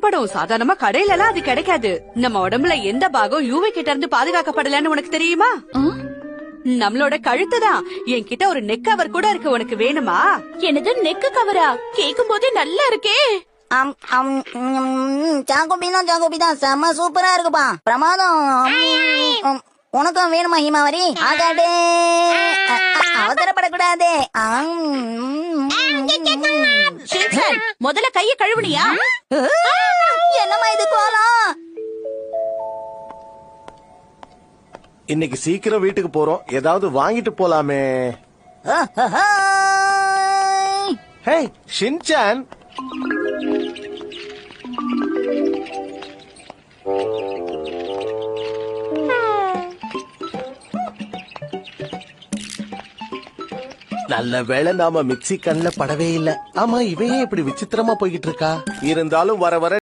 தென்படும். சாதாரணமா கடையில எல்லாம் அது கிடைக்காது. நம்ம உடம்புல எந்த பாகம் யூவி கிட்ட இருந்து பாதுகாக்கப்படலன்னு உனக்கு தெரியுமா? நம்மளோட கழுத்து தான். என்கிட்ட ஒரு நெக் கவர் கூட இருக்கு. உனக்கு வேணுமா? என்னது நெக் கவரா? கேக்கும் போதே நல்லா இருக்கே. சாக்கோபினா செம்ம சூப்பரா இருக்குப்பா. பிரமாதம். உனக்கும் வேணுமா ஹிமாவரி? ஆகாடே, அவசரப்படக்கூடாது. முதல்ல கைய கழுவுனியா? என்னம்மா இது கோலம்? இன்னைக்கு சீக்கிரம் வீட்டுக்கு போறோம். ஏதாவது வாங்கிட்டு போலாமே. ஹே ஷின்சான், நல்ல வேளை நாம மிக்ஸி கண்ணுல படவே இல்ல. ஆமா, இவன் இப்படி விசித்திரமா போய்கிட்டு இருக்கா? இருந்தாலும் வர வர